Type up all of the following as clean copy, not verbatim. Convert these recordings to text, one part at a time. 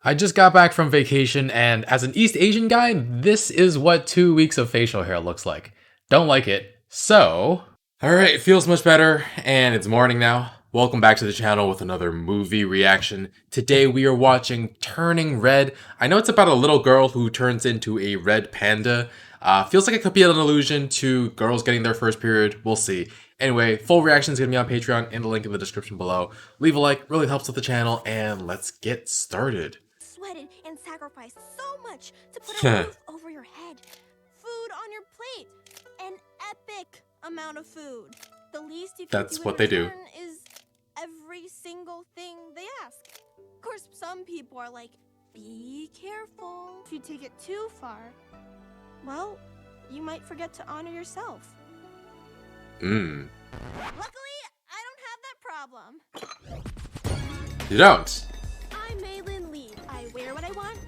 I just got back from vacation, and as an East Asian guy, this is what 2 weeks of facial hair looks like. Don't like it. So... Alright, it feels much better, and it's morning now. Welcome back to the channel with another movie reaction. Today we are watching Turning Red. I know it's about a little girl who turns into a red panda. Feels like it could be an allusion to girls getting their first period. We'll see. Anyway, full reaction is going to be on Patreon and the link in the description below. Leave a like, really helps with the channel, and let's get started. Sweated and sacrificed so much to put a roof over your head, food on your plate, an epic amount of food. The least you can That's do what they do. is every single thing they ask. Of course, some people are like, be careful. If you take it too far, well, you might forget to honor yourself. Luckily, I don't have that problem. You don't. I'm Maylin Lee. I wear what I want,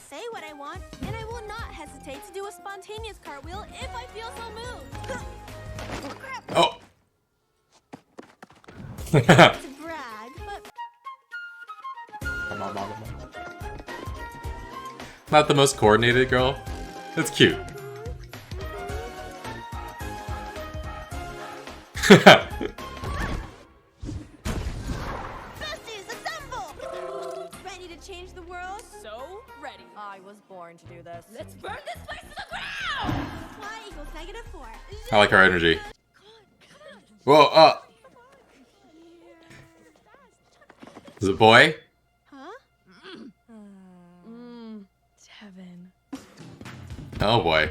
say what I want, and I will not hesitate to do a spontaneous cartwheel if I feel so moved. Oh, crap. Oh. To brag, but Not the most coordinated girl. That's cute. besties, assemble! Ready to change the world? So ready. I was born to do this. Let's burn this place to the ground! Y equals -4. I like her energy. Come on. Whoa, is it a boy? Huh? Tevin. Oh boy.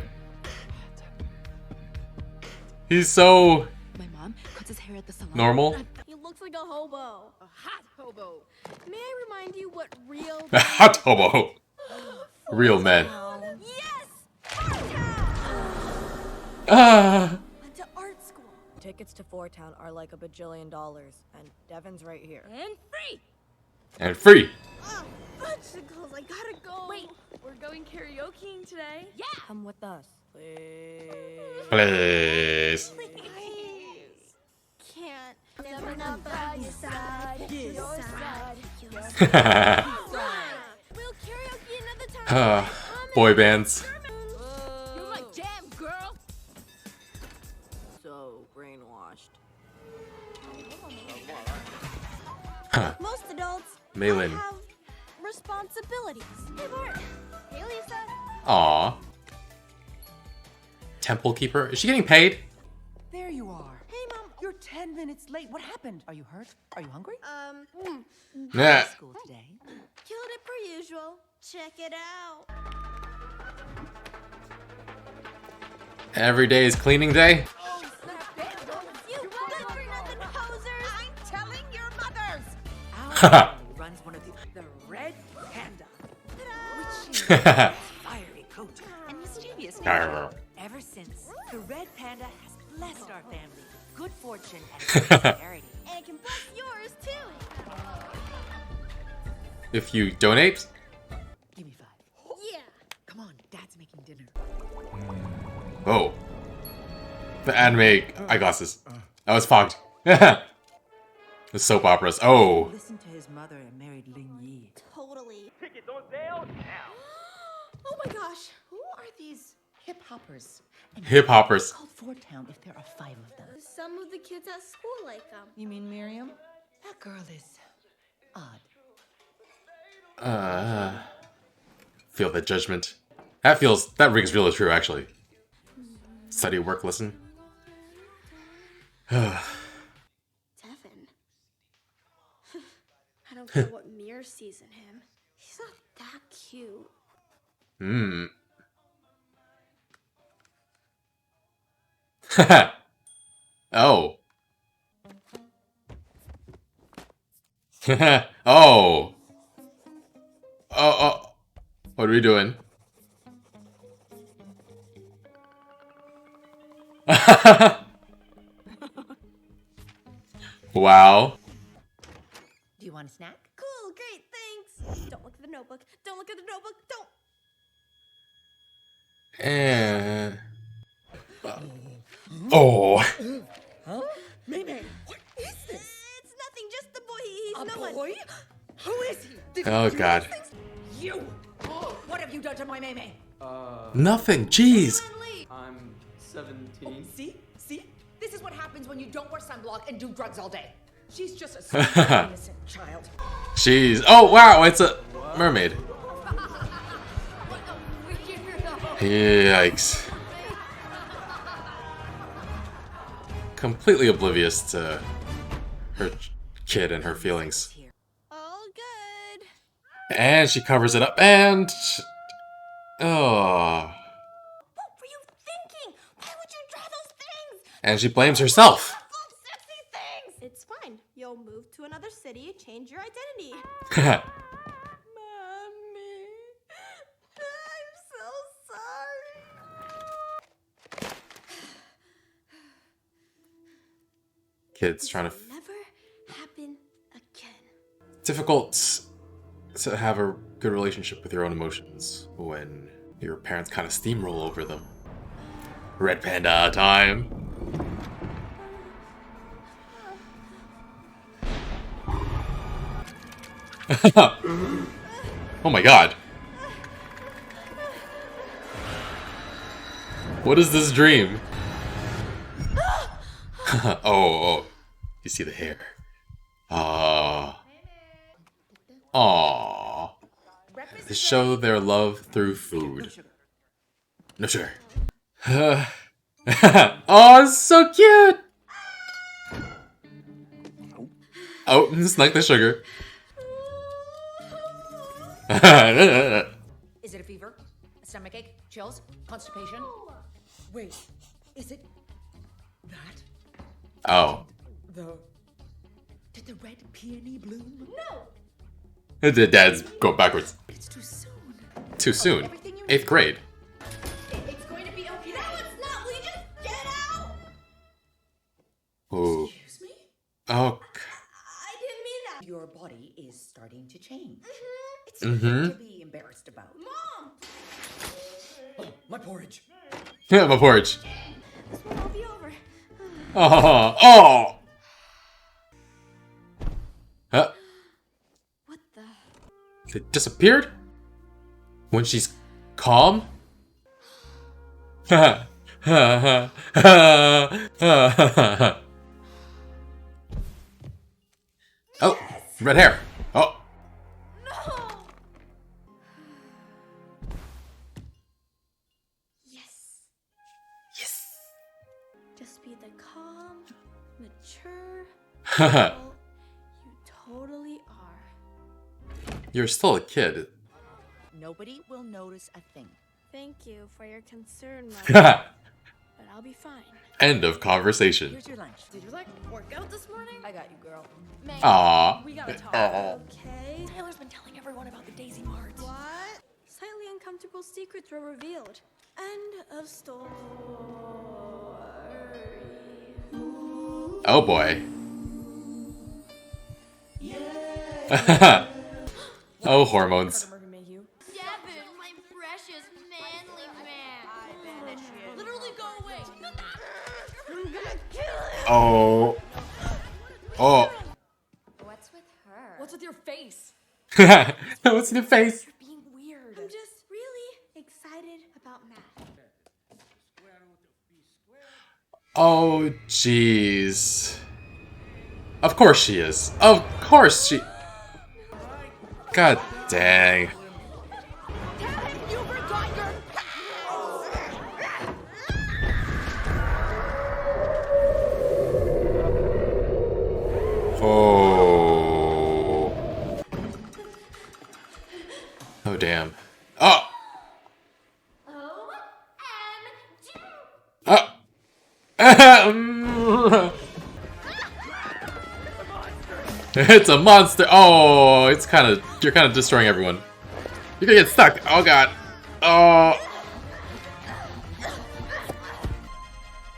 He's so My mom cuts his hair at the salon. normal. He looks like a hobo. A hot hobo. May I remind you what real... Hot hobo. Real men. Yes! Art Town! Ah. Went to art school. Tickets to Four Town are like $1 bajillion, and Devin's right here. And free! And free. Fudgesicles, I gotta go. Wait, we're going karaokeing today? Yeah! Come with us, please. Please. Please. Can't. Never not by your side. Your side. Your side. We'll karaoke another time. Boy bands. You're my jam, girl! So brainwashed. Most adults Maylin. have responsibilities. Hey, Bart. Hey, Lisa. Aw. Temple keeper. Is she getting paid? There you are. Hey, Mom. You're 10 minutes late. What happened? Are you hurt? Are you hungry? Nah. School today. Killed it per usual. Check it out. Every day is cleaning day. Oh, snap it. You good-for-nothing posers. I'm telling your mothers. Haha. Our family runs one of the red panda, which is fiery coat and mischievous nature. Ever since, the red panda has blessed our family, good fortune and prosperity. And it can bless yours, too. If you donate. Give me 5. Yeah. Come on, Dad's making dinner. Oh. The anime eyeglasses. I was fogged. The soap operas. Oh. Listened to his mother and married Ling Yi. Totally. Tickets on sale now. Oh, my gosh. Who are these hip hoppers? And Hip hoppers. it's called Fort Town if there are 5 of them. Some of the kids at school like them. You mean Miriam? That girl is odd. Feel the judgment. That rings really true, actually. Study, work, listen. Devin. I don't care what Mir sees in him. He's not that cute. Oh. Oh. Oh. What are we doing? Wow. Do you want a snack? Cool, great, thanks. Don't look at the notebook. Don't look at the notebook. Don't. And... Oh. Huh? Maybe. What is this? It's nothing, just the boy. He's A no one. boy? Who is he? Did Oh, he do God. these things? You! What have you done to my Mei Mei? Nothing. Jeez. I'm 17. See? See? This is what happens when you don't wear sunblock and do drugs all day. She's just a sweet, innocent child. Jeez. Oh wow, it's a mermaid. Yikes. Completely oblivious to her kid and her feelings. All good. And she covers it up and... Oh. What were you thinking? Why would you draw those things? And she blames herself. Awful, sexy things. It's fine. You'll move to another city, change your identity. Mommy, I'm so sorry. Kids trying to... Never happen again. Difficult to have a good relationship with your own emotions when your parents kind of steamroll over them. Red panda time. Oh my god. What is this dream? Oh, you see the hair. Aww. They show their love through food. No sugar. Oh, it's so cute! Oh, snuck the sugar. Is it a fever? A stomachache? Chills? Constipation? Wait, is it that? Oh. Did the red peony bloom? No. The dad's go backwards. It's too soon. Too soon. Everything you 8th grade. It's going to be okay. No, it's not. We just get out. Ooh. Excuse me? Oh. I didn't mean that. Your body is starting to change. It's Mhm. nothing to be embarrassed about. Mom. Oh, my porridge. Yeah, my porridge. This one will be over. Oh. Oh. Huh? What the? It disappeared? When she's calm? Oh, red hair. Oh. No. Yes. Yes. Just be the calm, mature girl you totally are. You're still a kid. Nobody will notice a thing. Thank you for your concern, Mother. But I'll be fine. End of conversation. Here's your lunch. Did you work out this morning? I got you, girl. Man, Aww. we gotta talk. Okay. Taylor's been telling everyone about the Daisy Marts. What? Slightly uncomfortable secrets were revealed. End of story. Oh boy. Oh, hormones. Devin, my precious manly man. Literally go away. I'm gonna kill him. Oh. Oh. What's with her? What's with your face? What's in your face? You're being weird. I'm just really excited about math. Oh, jeez. Of course she is. Of course she... God dang. You forgot your Oh. Oh, damn. Oh! Oh! It's a monster. Oh, it's kind of... You're kind of destroying everyone. You're gonna get stuck. Oh, God. Oh.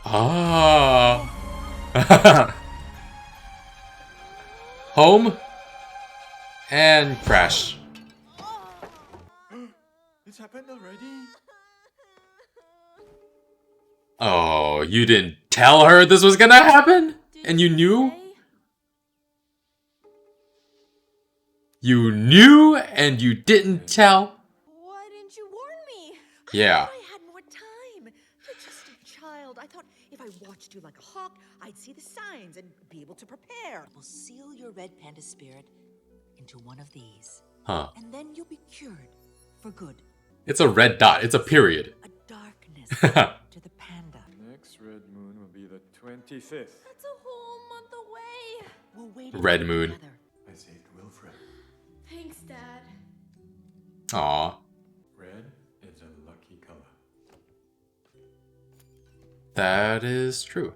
Ah. Home. And crash. It's happened already? Oh, you didn't tell her this was gonna happen? And you knew? Say? You knew and you didn't tell? Why didn't you warn me? Yeah. I had more time. You're just a child. I thought if I watched you like a hawk, I'd see the signs and be able to prepare. We'll seal your red panda spirit into one of these. Huh. And then you'll be cured for good. It's a red dot. It's a period. A darkness to the panda. Next red moon will be the 25th. That's a whole month away. We'll wait Red it moon. together. I saved Wilfred. Thanks, Dad. Aw. Red is a lucky color. That is true.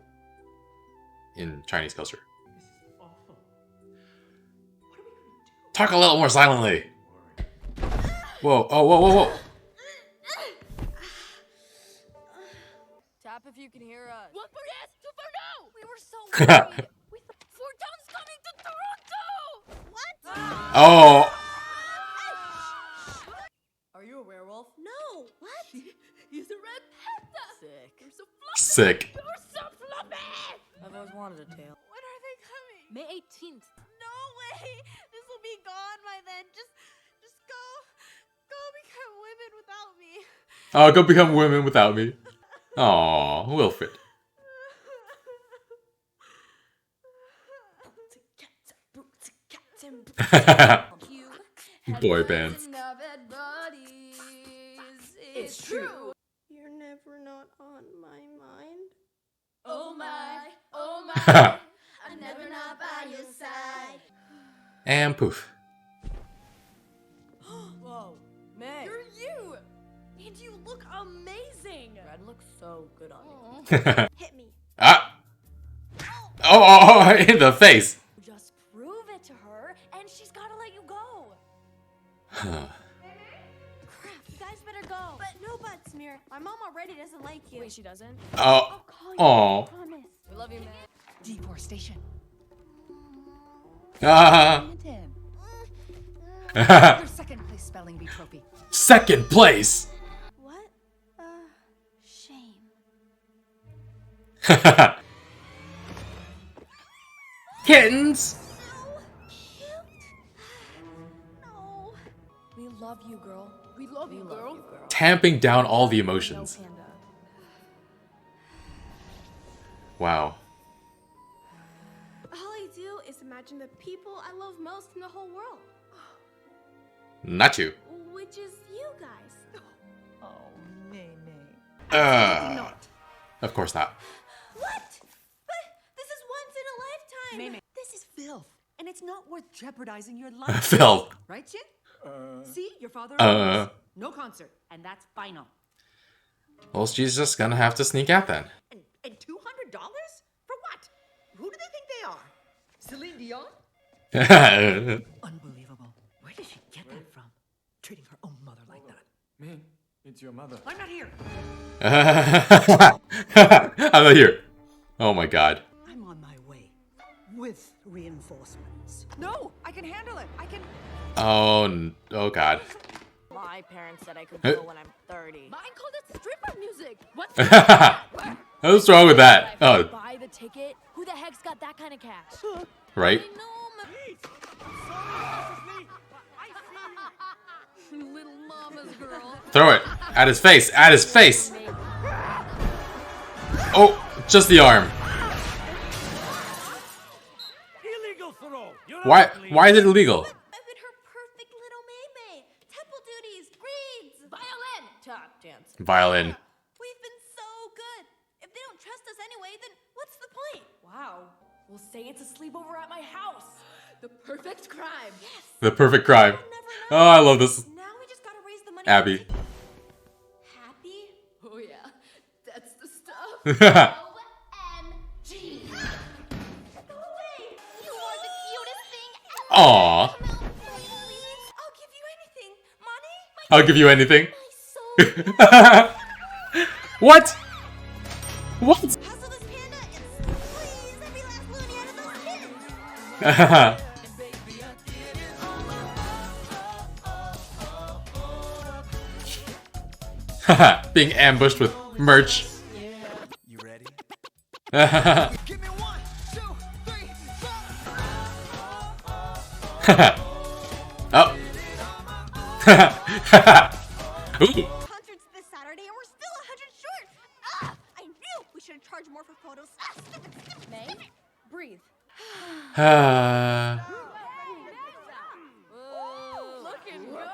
In Chinese culture. This is awful. What are we gonna do? Talk a little more silently. Worry. Whoa, oh, whoa, whoa, whoa. Tap if you can hear us. One for yes, two for no. We were so worried. We thought Four towns coming to Toronto. what? Oh, Are you a werewolf? No. What? He's a red panda. Sick. You're so fluffy. sick. You're so fluffy. I've always wanted a tail. When are they coming? May 18th. No way. This will be gone by then. Just go become women without me. Oh, go become women without me. Aw, Wilfred. Boy bands. It's true. You're never not on my mind. Oh my, I'm never not by your side. And poof. Whoa, Meg. You're you, and you look amazing. Red looks so good on you. Hit me. Ah. Oh, in the face. Just prove it to her, and she's gotta let you go. Crap, you guys better go. But no buts, Mir. My mom already doesn't like you. Wait, she doesn't? Oh, I'll call you. oh. I promise. We love you, man. Deforestation. Ah. Tim. Ah. Your second place spelling bee trophy. Second place. What? Shame. Kittens. So cute. No. We love you, girl. We love you, girl. Tamping down all the No emotions. panda. Wow. All I do is imagine the people I love most in the whole world, Not you. which is you guys. Oh, nay, nay. Of course not. What? But this is once in a lifetime. May, this is filth, and it's not worth jeopardizing your life. Phil. Right, Chin? See, your father. No concert, and that's final. Well, she's just gonna have to sneak out then. And $200 for what? Who do they think they are? Celine Dion? Unbelievable. Where did she get that from? Treating her own mother like that. Man, it's your mother. I'm not here. I'm not here. Oh my god. I'm on my way with reinforcements. No, I can handle it. I can. Oh god. My parents said I could go when I'm 30. Mine called it stripper music. What's What's wrong with that? Oh, Buy the ticket? Who the heck's got that kind of cash? right? Little mama's girl. Throw it. At his face. At his face. Oh, just the arm. Illegal throw. You're Why ugly. is it illegal? I've been her perfect little maid. Temple duties, grades, Violin. Tap dance. Violin. We've been so good. If they don't trust us anyway, then what's the point? Wow. We'll say it's a sleepover at my house. The perfect crime. Yes. The perfect crime. Never know. Oh, I love this. Now we just gotta raise the money. Abby. Happy? Oh yeah, that's the stuff. OMG. Aw. Go away. You are the cutest thing ever. Aw. Come out, please. I'll give you anything. Money? I'll give you anything. My soul. What? What? Hustle this panda and squeeze every last loony out of those kids. Being ambushed with merch. You ready? Give me 1, 2, 3, 4. Ooh. Concert's this Saturday and we're still 100 short. Ah, I knew we should have charged more for photos. Ah, skip it, skip it, May, skip it. breathe. Looking good.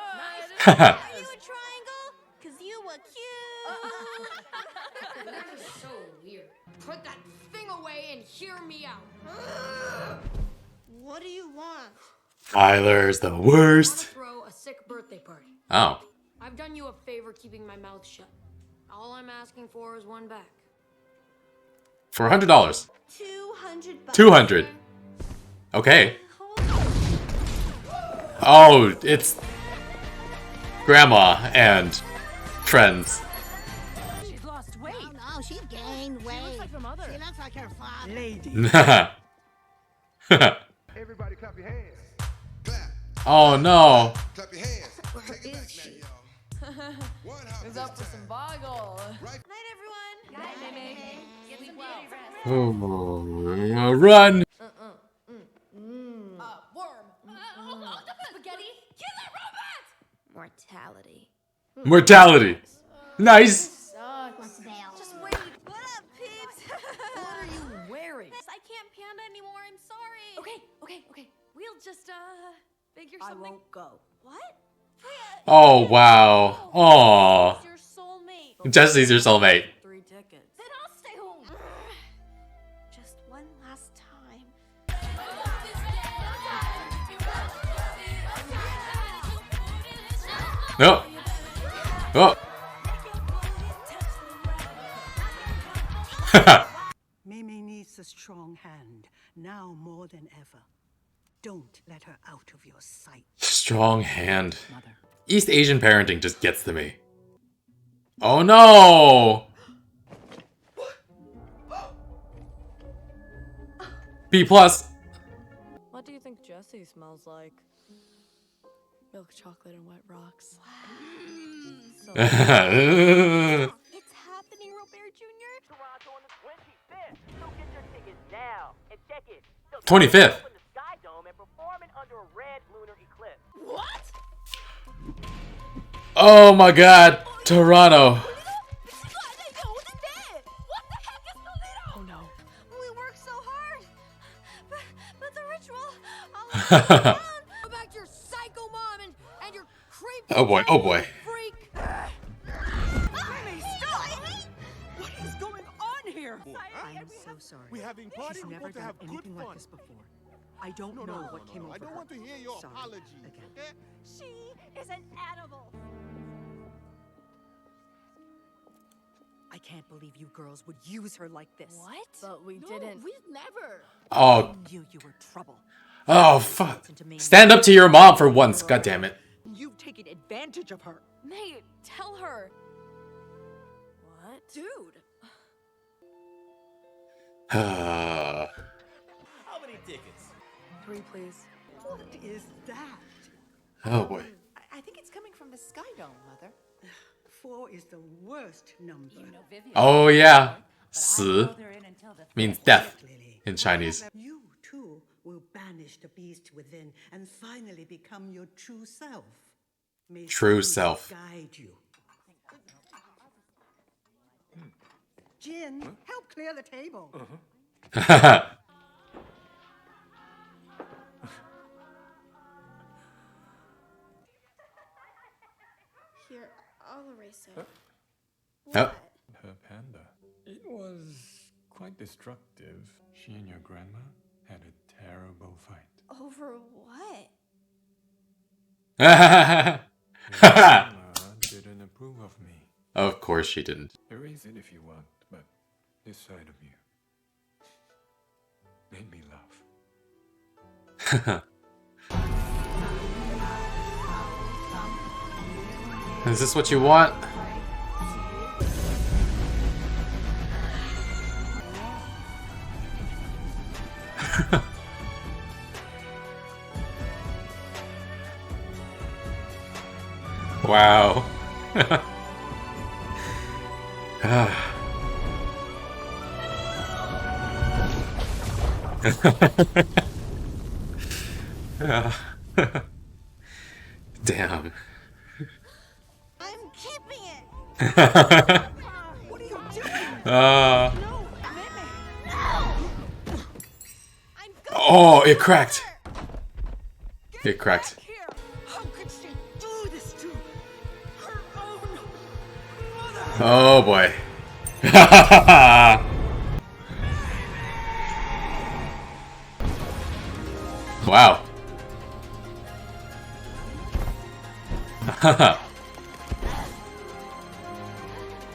Are you a triangle? Cause you were cute. That is so weird. Put that thing away and hear me out. What do you want? Tyler's the I worst. wanna throw a sick birthday party. Oh. I've done you a favor keeping my mouth shut. All I'm asking for is one back. For $100. 200 bucks. 200. Okay. Hold on. Oh, it's grandma and friends. She's lost weight. No, she gained weight. She looks like her mother. She looks like her father. Lady. Everybody clap your hands. Oh no. Clap your hands. Take it back now, y'all. One hop Who's up for some boggle? Night, everyone. Ooh, run. Worm. Spaghetti. Killer robot. Mortality. Mortality. Nice. What's the deal? Just wait. What up, peeps? What are you wearing? I can't panda anymore. I'm sorry. Okay. We'll just figure I something. won't go. What? Oh wow. Aw. Your soulmate. Jesse's your soulmate. 3 tickets. Then I'll stay home. Just one last time. No. Oh. Mimi needs a strong hand, now more than ever. Don't let her out of your sight, Strong hand. Mother. East Asian parenting just gets to me. Oh no. B plus. What do you think Jesse smells like? Milk chocolate and wet rocks. So It's happening, Robert Jr. Toronto on the 25th. So get your tickets now and check it. So 25th. open the Sky Dome and performing under a red lunar eclipse. What? Oh my god. Toronto. What the heck is Toledo? Oh no. We worked so hard. But the ritual. Go back to your psycho mom and your creep. Oh boy. Oh boy. Freak. Mimi, stop! What is going on here? I'm so sorry. We having party? She's We never want to done have good anything fun. like this before. I don't know what came over I don't her. want to hear your Sorry. apology. Again. Okay? She is an animal. I can't believe you girls would use her like this. What? But we didn't. We've never. Oh. You were trouble. Oh fuck. Stand up to your mom for once. God damn it. You've taken advantage of her. May, tell her. What? Dude. How many tickets? 3, please. What is that? Oh boy. I think it's coming from the Sky Dome, Mother. 4 is the worst number. Oh yeah. 死 means death Lily. in Chinese. You too will banish the beast within and finally become your true self. May True sound self. guide you. Jin, help clear the table. Here, I'll erase it. Oh. Her panda. It was quite destructive. She and your grandma had a terrible fight. Over what? Grandma didn't approve of me. Of course she didn't. Erase it if you want, but this side of you made me laugh. Is this what you want? Wow. Damn. keeping it. What are you doing? uh, No, Mimi. I'm going oh, to it cracked. her. It cracked. Here. How could she do this to her own mother? Oh boy. Wow.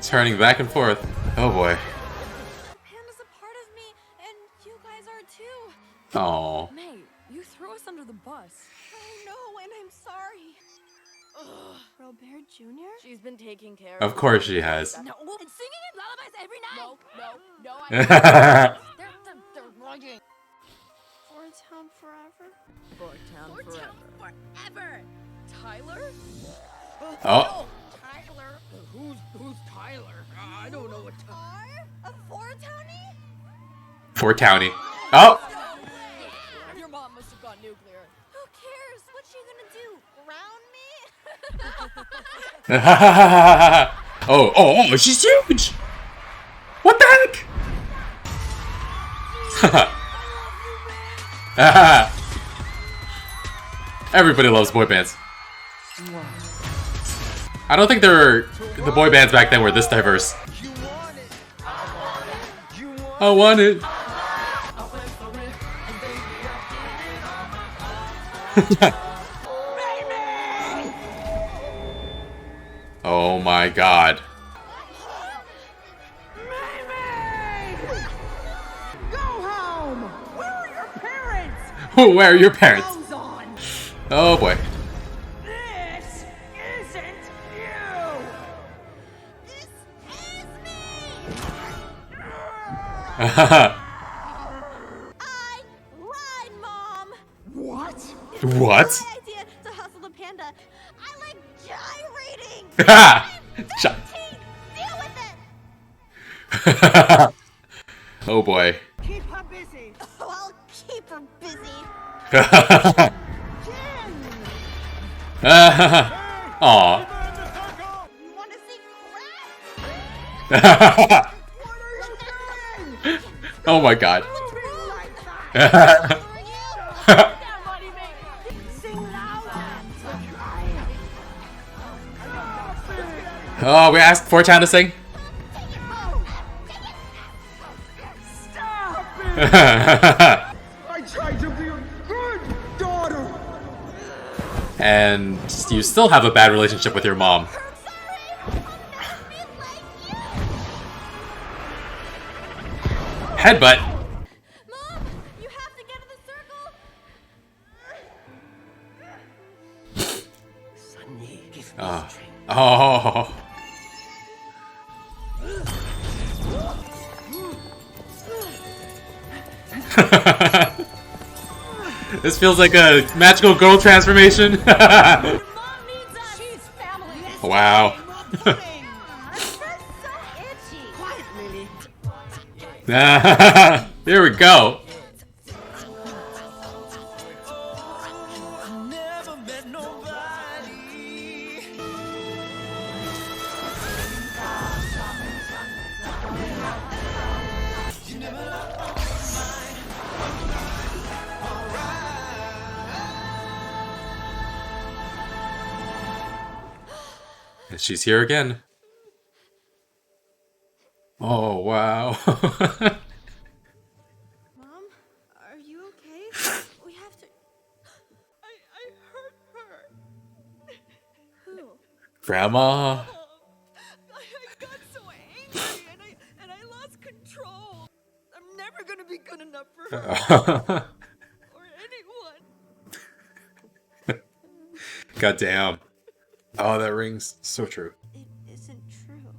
Turning back and forth. Oh boy. Panda's a part of me, and you guys are too. Oh. May, you threw us under the bus. I know, and I'm sorry. Robert Jr.? She's been taking care Of course she has. No, and singing in lullabies every night. No, they're lying. For town forever? Town forever. Tyler? Oh. Tyler? Who's Tyler? I don't know what Tyler. A four-townie? Fort County. Oh. Your mom must have gone nuclear. Who cares? What's she gonna do? Ground me? oh, she's huge. What the heck? Everybody loves boy bands. I don't think the boy bands back then were this diverse. I want it. Oh my god. Go home. Where are your parents? Where are your parents? Clothes on. Oh boy. This isn't you. This is me! I lied, Mom! What? What? My idea to hustle the panda. I like gyrating! Shut. 13! Deal with it! Oh boy. Keep her busy. Oh, I'll keep her busy. Aw. You want to see Oh my god. Oh, we asked 4chan to sing? I tried to be a good daughter. And you still have a bad relationship with your mom. Headbutt. Mom, you have to get in the circle. Sunny, give me Oh. strength. Oh. This feels like a magical girl transformation. Wow. Quiet, Lily. There we go. And she's here again. Oh, wow. Mom, are you okay? We have to. I hurt her. Who? Grandma. I got so angry and I lost control. I'm never gonna be good enough for her or anyone. God damn. Oh, that rings so true. It isn't true.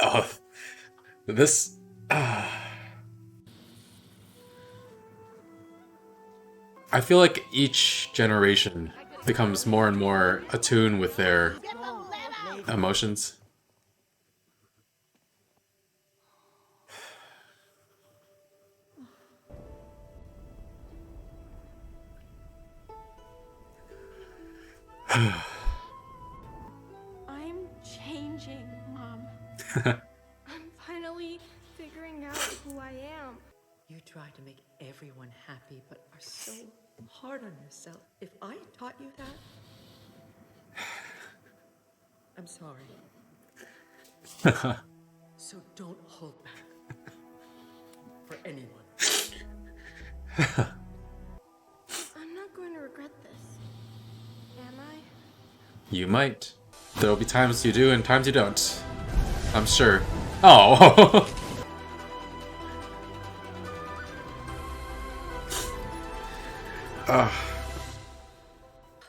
Oh, this. I feel like each generation becomes more and more attuned with their emotions. I'm finally figuring out who I am. You try to make everyone happy, but are so hard on yourself. If I taught you that, I'm sorry. So don't hold back. For anyone. I'm not going to regret this. Am I? You might. There'll be times you do and times you don't. I'm sure. Oh.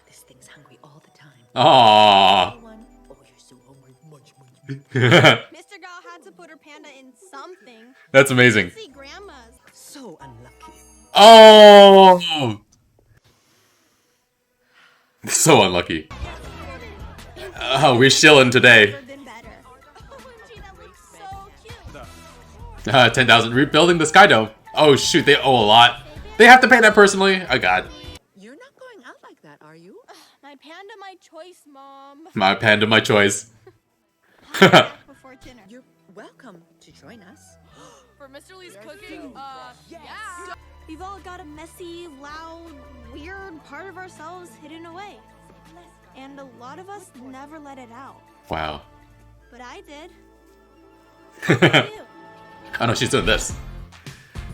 This thing's hungry all the time. Aww. Oh, you're so hungry. Munch, munch. Mr. Gal had to put her panda in something. That's amazing. See grandma's. So unlucky. Oh! So unlucky. Oh, we're chilling today. Been better. Gee, that looks so cute. 10,000 rebuilding the Sky Dome. Oh shoot, they owe a lot. They have to pay that personally. Oh god. You're not going out like that, are you? My panda, my choice, Mom. My panda, my choice. I'll be back before dinner. You're welcome to join us. For Mr. Lee's cooking, yeah. We've all got a messy, loud, weird part of ourselves hidden away. And a lot of us never let it out. Wow. But I did. How about you? Oh no, she's doing this.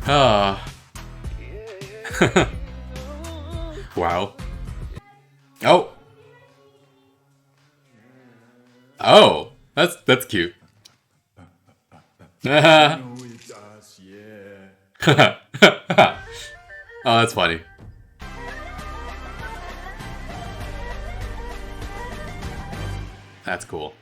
Ah. Wow. Oh. Oh, that's cute. Oh, that's funny. That's cool.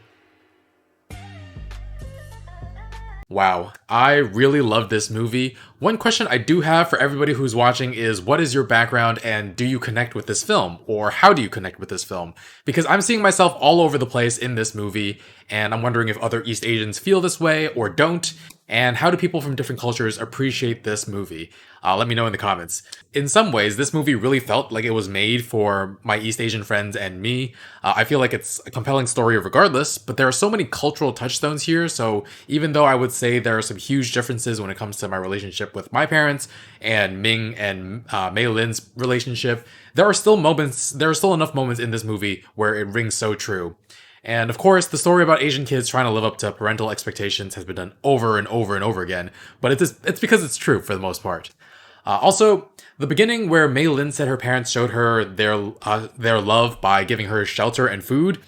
Wow, I really love this movie. One question I do have for everybody who's watching is, what is your background and do you connect with this film? Or how do you connect with this film? Because I'm seeing myself all over the place in this movie, and I'm wondering if other East Asians feel this way or don't, and how do people from different cultures appreciate this movie? Let me know in the comments. In some ways, this movie really felt like it was made for my East Asian friends and me. I feel like it's a compelling story regardless, but there are so many cultural touchstones here, so even though I would say there are some huge differences when it comes to my relationship with my parents and Ming and Mei Lin's relationship, there are still enough moments in this movie where it rings so true. And of course, the story about Asian kids trying to live up to parental expectations has been done over and over and over again, but it's because it's true for the most part. Also, the beginning where Mei Lin said her parents showed her their love by giving her shelter and food,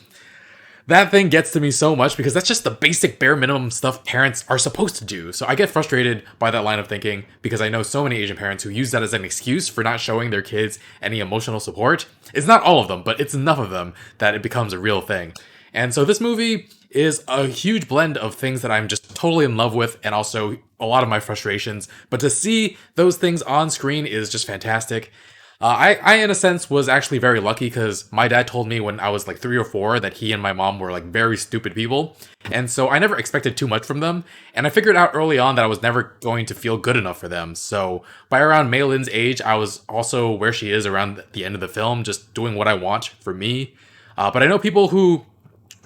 that thing gets to me so much because that's just the basic bare minimum stuff parents are supposed to do. So I get frustrated by that line of thinking because I know so many Asian parents who use that as an excuse for not showing their kids any emotional support. It's not all of them, but it's enough of them that it becomes a real thing. And so this movie is a huge blend of things that I'm just totally in love with and also a lot of my frustrations. But to see those things on screen is just fantastic. I, in a sense, was actually very lucky because my dad told me when I was like 3 or 4 that he and my mom were like very stupid people. And so I never expected too much from them. And I figured out early on that I was never going to feel good enough for them. So by around Mei Lin's age, I was also where she is around the end of the film, just doing what I want for me. But I know people who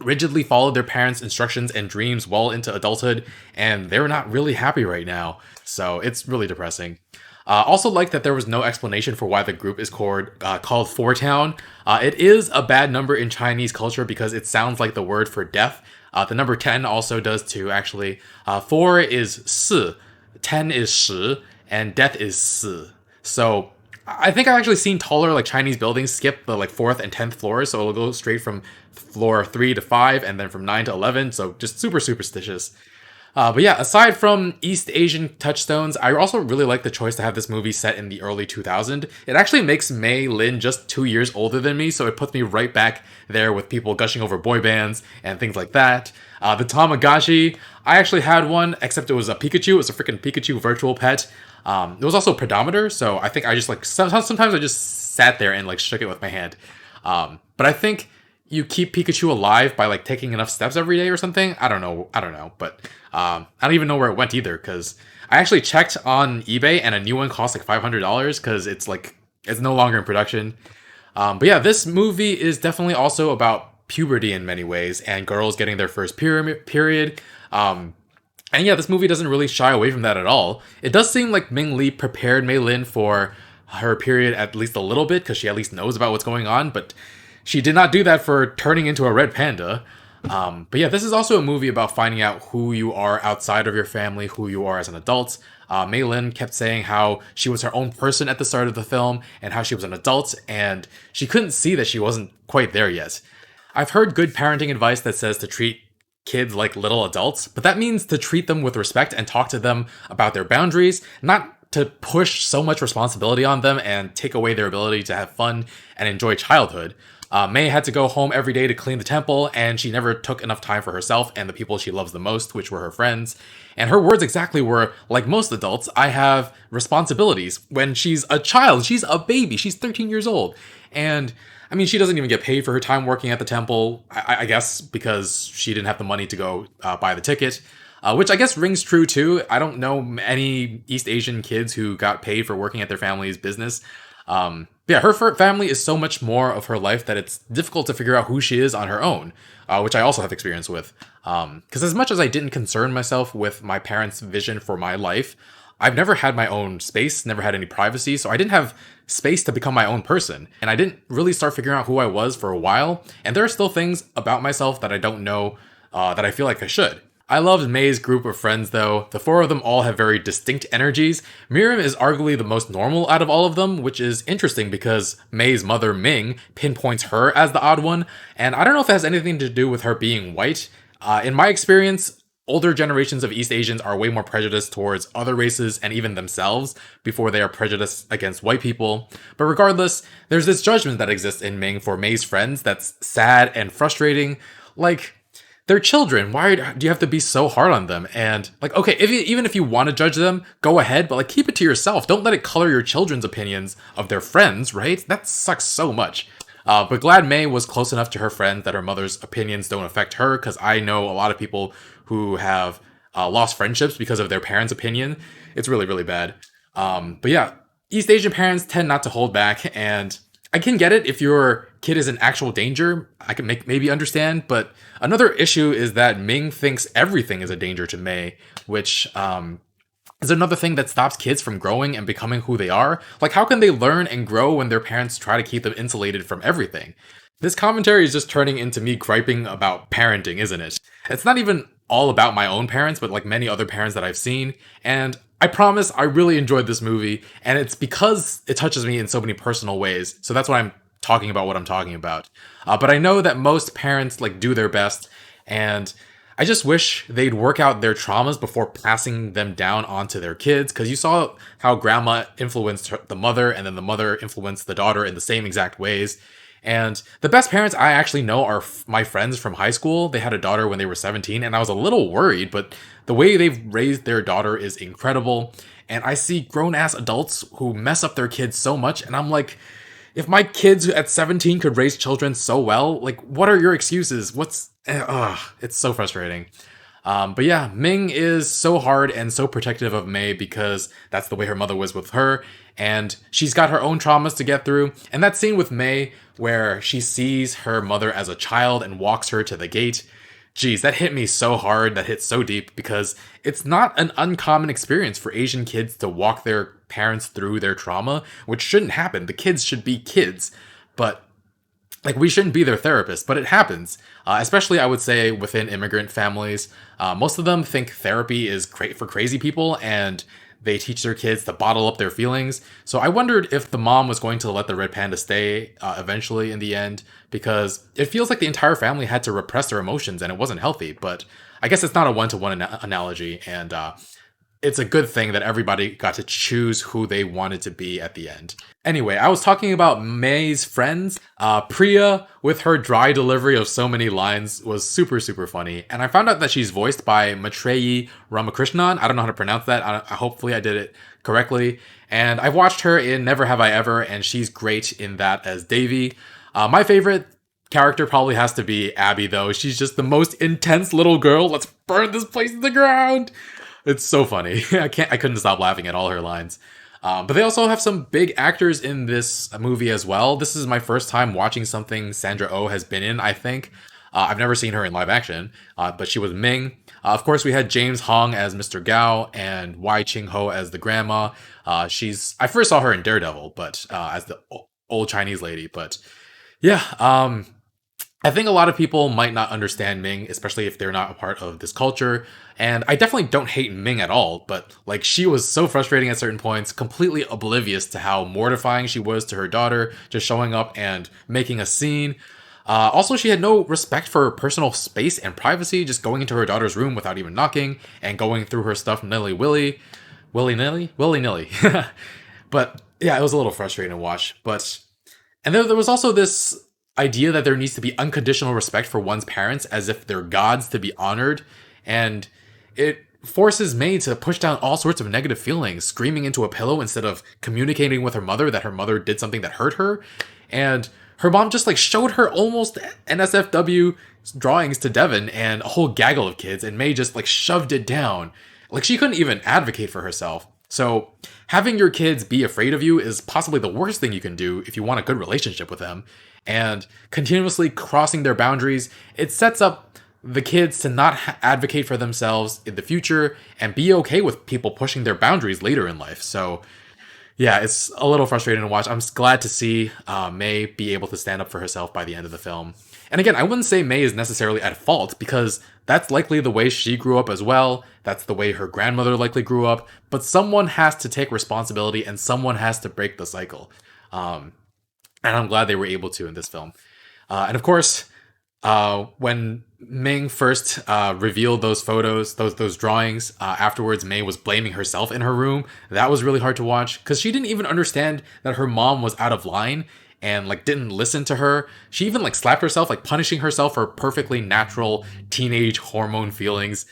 rigidly followed their parents' instructions and dreams well into adulthood, and they're not really happy right now. So it's really depressing. Also like that there was no explanation for why the group is called Four Town. It is a bad number in Chinese culture because it sounds like the word for death. The number 10 also does too, actually. 4 is 4, 10 is 10, and death is 4. So I think I've actually seen taller like Chinese buildings skip the like 4th and 10th floors, so it'll go straight from floor 3 to 5 and then from 9 to 11, so just super superstitious. But yeah, aside from East Asian touchstones, I also really like the choice to have this movie set in the early 2000s. It actually makes Mei Lin just 2 years older than me, so it puts me right back there with people gushing over boy bands and things like that. The Tamagotchi, I actually had one, except it was a Pikachu. It was a freaking Pikachu virtual pet. It was also a pedometer, so I think I just like sometimes I just sat there and like shook it with my hand. But I think you keep Pikachu alive by like taking enough steps every day or something. I don't know, but I don't even know where it went either because I actually checked on eBay and a new one costs like $500 because it's no longer in production. But yeah, this movie is definitely also about puberty in many ways and girls getting their first period. And yeah, this movie doesn't really shy away from that at all. It does seem like Ming Lee prepared Mei Lin for her period at least a little bit, because she at least knows about what's going on, but she did not do that for turning into a red panda. But yeah, this is also a movie about finding out who you are outside of your family, who you are as an adult. Mei Lin kept saying how she was her own person at the start of the film, and how she was an adult, and she couldn't see that she wasn't quite there yet. I've heard good parenting advice that says to treat kids like little adults, but that means to treat them with respect and talk to them about their boundaries, not to push so much responsibility on them and take away their ability to have fun and enjoy childhood. Mei had to go home every day to clean the temple, and she never took enough time for herself and the people she loves the most, which were her friends. And her words exactly were, like most adults, I have responsibilities. When she's a child, she's a baby, she's 13 years old. And I mean, she doesn't even get paid for her time working at the temple, I guess, because she didn't have the money to go buy the ticket. Which I guess rings true too. I don't know any East Asian kids who got paid for working at their family's business. Yeah, her family is so much more of her life that it's difficult to figure out who she is on her own, which I also have experience with. Because as much as I didn't concern myself with my parents' vision for my life, I've never had my own space, never had any privacy, so I didn't have space to become my own person. And I didn't really start figuring out who I was for a while, and there are still things about myself that I don't know that I feel like I should. I loved Mei's group of friends though. The four of them all have very distinct energies. Miriam is arguably the most normal out of all of them, which is interesting because Mei's mother Ming pinpoints her as the odd one, and I don't know if it has anything to do with her being white. In my experience, older generations of East Asians are way more prejudiced towards other races and even themselves before they are prejudiced against white people. But regardless, there's this judgment that exists in Ming for Mei's friends that's sad and frustrating. Like, they're children. Why do you have to be so hard on them? And like, okay, even if you want to judge them, go ahead, but like keep it to yourself. Don't let it color your children's opinions of their friends, right? That sucks so much. But glad Mei was close enough to her friend that her mother's opinions don't affect her, because I know a lot of people who have lost friendships because of their parents' opinion. It's really, really bad. But yeah, East Asian parents tend not to hold back, and I can get it if your kid is in actual danger. I can maybe understand, but another issue is that Ming thinks everything is a danger to Mei, which is another thing that stops kids from growing and becoming who they are. Like, how can they learn and grow when their parents try to keep them insulated from everything? This commentary is just turning into me griping about parenting, isn't it? It's not even all about my own parents, but like many other parents that I've seen, and I promise I really enjoyed this movie, and it's because it touches me in so many personal ways, so that's why I'm talking about what I'm talking about. But I know that most parents like do their best, and I just wish they'd work out their traumas before passing them down onto their kids, because you saw how grandma influenced the mother, and then the mother influenced the daughter in the same exact ways. And the best parents I actually know are my friends from high school. They had a daughter when they were 17, and I was a little worried, but the way they've raised their daughter is incredible. And I see grown-ass adults who mess up their kids so much, and I'm like, if my kids at 17 could raise children so well, like, what are your excuses? It's so frustrating. But yeah, Ming is so hard and so protective of Mei because that's the way her mother was with her, and she's got her own traumas to get through. And that scene with Mei where she sees her mother as a child and walks her to the gate, geez, that hit me so hard, that hit so deep, because it's not an uncommon experience for Asian kids to walk their parents through their trauma, which shouldn't happen. The kids should be kids, but like, we shouldn't be their therapist, but it happens. Especially, I would say, within immigrant families. Most of them think therapy is great for crazy people, and they teach their kids to bottle up their feelings. So I wondered if the mom was going to let the red panda stay eventually in the end, because it feels like the entire family had to repress their emotions, and it wasn't healthy. But I guess it's not a one-to-one analogy, and it's a good thing that everybody got to choose who they wanted to be at the end. Anyway, I was talking about Mei's friends. Priya, with her dry delivery of so many lines, was super, super funny. And I found out that she's voiced by Maitreyi Ramakrishnan. I don't know how to pronounce that. Hopefully I did it correctly. And I've watched her in Never Have I Ever, and she's great in that as Devi. My favorite character probably has to be Abby, though. She's just the most intense little girl. Let's burn this place to the ground. It's so funny. I couldn't stop laughing at all her lines. But they also have some big actors in this movie as well. This is my first time watching something Sandra Oh has been in, I think. I've never seen her in live action, but she was Ming. Of course, we had James Hong as Mr. Gao and Wai Ching Ho as the grandma. I first saw her in Daredevil, but as the old Chinese lady. But yeah, I think a lot of people might not understand Ming, especially if they're not a part of this culture. And I definitely don't hate Ming at all, but like she was so frustrating at certain points, completely oblivious to how mortifying she was to her daughter, just showing up and making a scene. Also, she had no respect for personal space and privacy, just going into her daughter's room without even knocking and going through her stuff willy-nilly. But yeah, it was a little frustrating to watch. And there was also this idea that there needs to be unconditional respect for one's parents as if they're gods to be honored. And it forces May to push down all sorts of negative feelings, screaming into a pillow instead of communicating with her mother that her mother did something that hurt her. And her mom just like showed her almost NSFW drawings to Devon and a whole gaggle of kids, and May just like shoved it down. Like she couldn't even advocate for herself. So having your kids be afraid of you is possibly the worst thing you can do if you want a good relationship with them. And continuously crossing their boundaries, it sets up the kids to not advocate for themselves in the future and be okay with people pushing their boundaries later in life. So yeah, it's a little frustrating to watch. I'm glad to see May be able to stand up for herself by the end of the film. And again, I wouldn't say May is necessarily at fault because that's likely the way she grew up as well. That's the way her grandmother likely grew up. But someone has to take responsibility and someone has to break the cycle. And I'm glad they were able to in this film. And of course, when Ming first revealed those photos, those drawings, afterwards May was blaming herself in her room. That was really hard to watch because she didn't even understand that her mom was out of line and like didn't listen to her. She even like slapped herself, like punishing herself for perfectly natural teenage hormone feelings.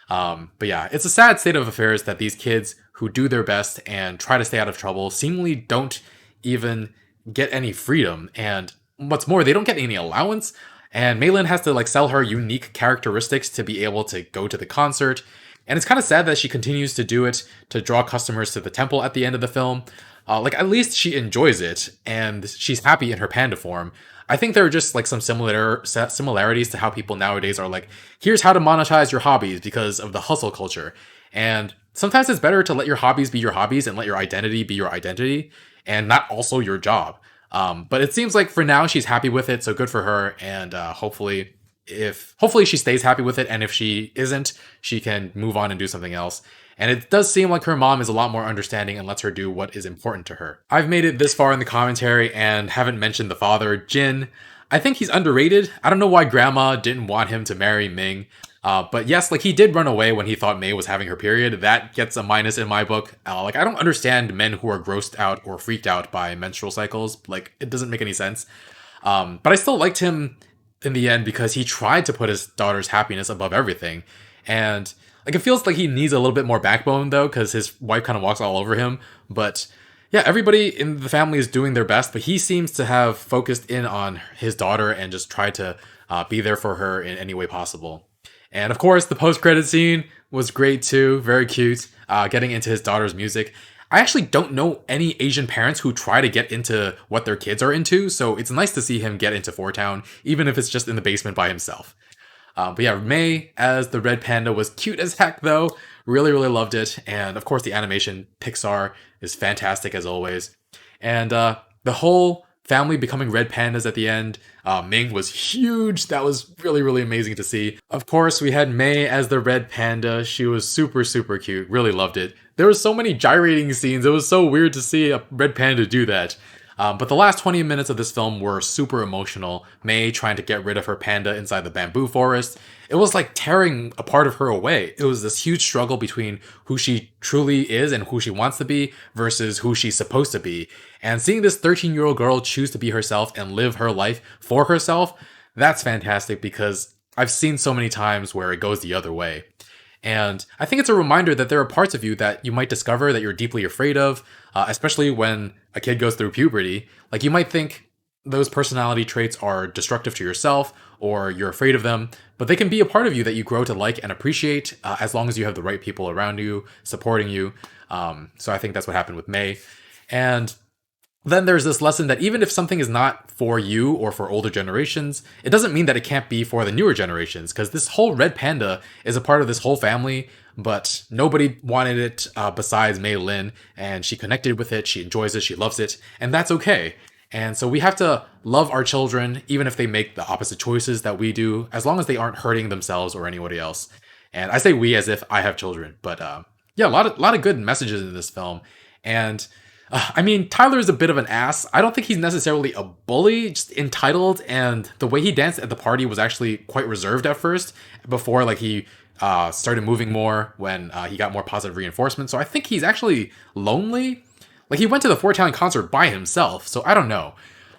But yeah, it's a sad state of affairs that these kids who do their best and try to stay out of trouble seemingly don't even get any freedom. And what's more, they don't get any allowance. And Maylin has to like sell her unique characteristics to be able to go to the concert. And it's kind of sad that she continues to do it to draw customers to the temple at the end of the film. Like at least she enjoys it and she's happy in her panda form. I think there are just like some similarities to how people nowadays are like, here's how to monetize your hobbies because of the hustle culture. And sometimes it's better to let your hobbies be your hobbies and let your identity be your identity and not also your job. But it seems like for now she's happy with it, so good for her. And hopefully she stays happy with it. And if she isn't, she can move on and do something else. And it does seem like her mom is a lot more understanding and lets her do what is important to her. I've made it this far in the commentary and haven't mentioned the father, Jin. I think he's underrated. I don't know why grandma didn't want him to marry Ming. But yes, like he did run away when he thought May was having her period. That gets a minus in my book. Like I don't understand men who are grossed out or freaked out by menstrual cycles. Like it doesn't make any sense. But I still liked him in the end because he tried to put his daughter's happiness above everything. And like it feels like he needs a little bit more backbone though, because his wife kind of walks all over him. But yeah, everybody in the family is doing their best, but he seems to have focused in on his daughter and just tried to be there for her in any way possible. And of course, the post-credit scene was great too, very cute, getting into his daughter's music. I actually don't know any Asian parents who try to get into what their kids are into, so it's nice to see him get into Four Town, even if it's just in the basement by himself. But yeah, May as the red panda was cute as heck though. Really, really loved it. And of course the animation, Pixar, is fantastic as always. And the whole family becoming red pandas at the end, Ming was huge. That was really, really amazing to see. Of course, we had May as the red panda. She was super, super cute. Really loved it. There were so many gyrating scenes. It was so weird to see a red panda do that. But the last 20 minutes of this film were super emotional. May trying to get rid of her panda inside the bamboo forest. It was like tearing a part of her away. It was this huge struggle between who she truly is and who she wants to be versus who she's supposed to be. And seeing this 13-year-old girl choose to be herself and live her life for herself, that's fantastic because I've seen so many times where it goes the other way. And I think it's a reminder that there are parts of you that you might discover that you're deeply afraid of, especially when a kid goes through puberty. Like you might think those personality traits are destructive to yourself or you're afraid of them, but they can be a part of you that you grow to like and appreciate as long as you have the right people around you supporting you. So I think that's what happened with May. And then there's this lesson that even if something is not for you or for older generations, it doesn't mean that it can't be for the newer generations, because this whole red panda is a part of this whole family, but nobody wanted it besides Mei Lin, and she connected with it, she enjoys it, she loves it, and that's okay. And so we have to love our children, even if they make the opposite choices that we do, as long as they aren't hurting themselves or anybody else. And I say we as if I have children, but yeah, a lot of good messages in this film. And I mean, Tyler is a bit of an ass. I don't think he's necessarily a bully, just entitled, and the way he danced at the party was actually quite reserved at first, before like he started moving more when he got more positive reinforcement. So I think he's actually lonely. Like, he went to the Four Talent concert by himself, so I don't know.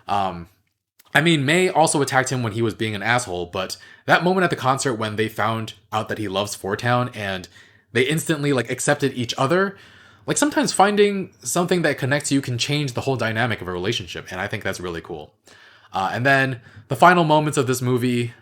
I mean, May also attacked him when he was being an asshole, but that moment at the concert when they found out that he loves Four Town and they instantly, like, accepted each other, like, sometimes finding something that connects you can change the whole dynamic of a relationship, and I think that's really cool. And then the final moments of this movie,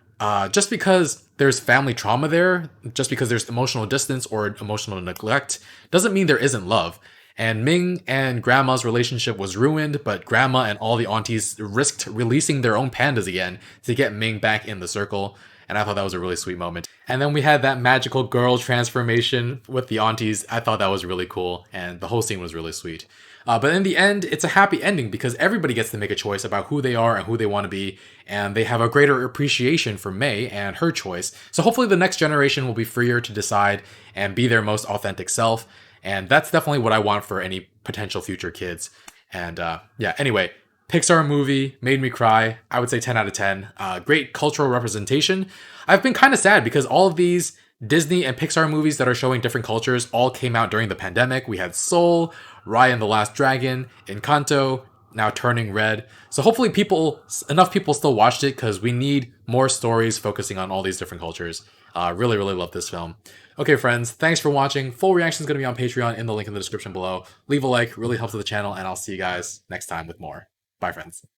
just because there's family trauma there, just because there's emotional distance or emotional neglect, doesn't mean there isn't love. And Ming and Grandma's relationship was ruined, but Grandma and all the aunties risked releasing their own pandas again to get Ming back in the circle. And I thought that was a really sweet moment. And then we had that magical girl transformation with the aunties. I thought that was really cool, and the whole scene was really sweet. But in the end, it's a happy ending because everybody gets to make a choice about who they are and who they want to be, and they have a greater appreciation for May and her choice. So hopefully the next generation will be freer to decide and be their most authentic self. And that's definitely what I want for any potential future kids. And yeah, anyway, Pixar movie, made me cry. I would say 10 out of 10. Great cultural representation. I've been kind of sad because all of these Disney and Pixar movies that are showing different cultures all came out during the pandemic. We had Soul, Raya and the Last Dragon, Encanto, now Turning Red. So hopefully enough people still watched it because we need more stories focusing on all these different cultures. Really, really love this film. Okay, friends, thanks for watching. Full reaction is going to be on Patreon in the link in the description below. Leave a like, really helps with the channel, and I'll see you guys next time with more. Bye, friends.